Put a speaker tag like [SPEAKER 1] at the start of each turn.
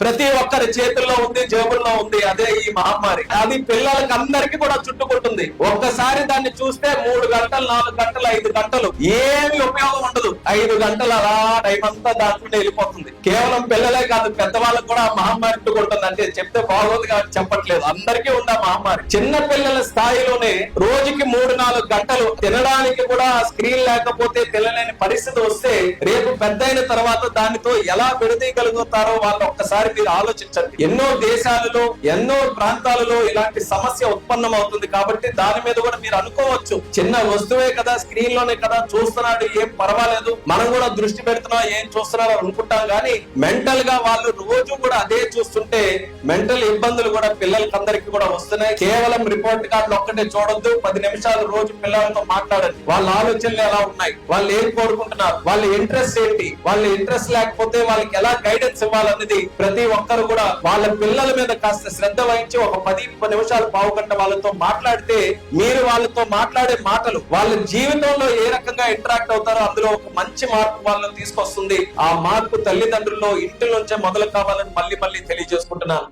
[SPEAKER 1] ప్రతి ఒక్కరి చేతుల్లో ఉంది, జేబుల్లో ఉంది. అదే ఈ మహమ్మారి. అది పిల్లలకి అందరికీ కూడా చుట్టుకుంటుంది. ఒక్కసారి దాన్ని చూస్తే 3 గంటలు, 4 గంటలు, 5 గంటలు ఏమి ఉపయోగం ఉండదు. 5 గంటలు అలా టైం అంతా దాంట్లో వెళ్ళిపోతుంది. కేవలం పిల్లలే కాదు, పెద్దవాళ్ళకు కూడా మహమ్మారి చుట్టుకుంటుంది. అంటే చెప్తే బాగోదు కాబట్టి చెప్పట్లేదు, అందరికీ ఉంది ఆ మహమ్మారి. చిన్న పిల్లల స్థాయిలోనే రోజుకి 3-4 గంటలు తినడానికి కూడా స్క్రీన్ లేకపోతే తినలేని పరిస్థితి వస్తే రేపు పెద్దయిన తర్వాత దానితో ఎలా విడదీయగలుగుతారో వాళ్ళు ఒక్కసారి మీరు ఆలోచించండి. ఎన్నో దేశాలలో, ఎన్నో ప్రాంతాలలో ఇలాంటి సమస్య ఉత్పన్నం అవుతుంది. కాబట్టి దాని మీద కూడా మీరు అనుకోవచ్చు, చిన్న వస్తువే కదా, స్క్రీన్ లోనే కదా చూస్తున్నాడు, ఏం పర్వాలేదు, మనం కూడా దృష్టి పెడుతున్నాం, ఏం చూస్తున్నారో అనుకుంటాం. కానీ మెంటల్ గా వాళ్ళు రోజు కూడా అదే చూస్తుంటే మెంటల్ ఇబ్బందులు కూడా పిల్లలకందరికీ కూడా వస్తున్నాయి. కేవలం రిపోర్ట్ కార్డులు ఒక్కటే చూడొద్దు, 10 నిమిషాలు రోజు పిల్లలతో మాట్లాడండి. వాళ్ళ ఆలోచనలు ఎలా ఉన్నాయి, వాళ్ళు ఏం కోరుకుంటున్నారు, వాళ్ళ ఇంట్రెస్ట్ ఏంటి, వాళ్ళ ఇంట్రెస్ట్ లేకపోతే వాళ్ళకి ఎలా గైడెన్స్ ఇవ్వాలనేది ప్రతి ఒక్కరు కూడా వాళ్ళ పిల్లల మీద కాస్త శ్రద్ధ వహించి ఒక 10 నిమిషాలు, పావు గంట వాళ్ళతో మాట్లాడితే మీరు వాళ్ళతో మాట్లాడే మాటలు వాళ్ళ జీవితంలో ఏ రకంగా ఇంటరాక్ట్ అవుతారో అందులో ఒక మంచి మార్పు వాళ్ళని తీసుకొస్తుంది. ఆ మార్పు తల్లిదండ్రుల్లో ఇంటి నుంచే మొదలు కావాలని మళ్ళీ తెలియజేసుకుంటున్నాను.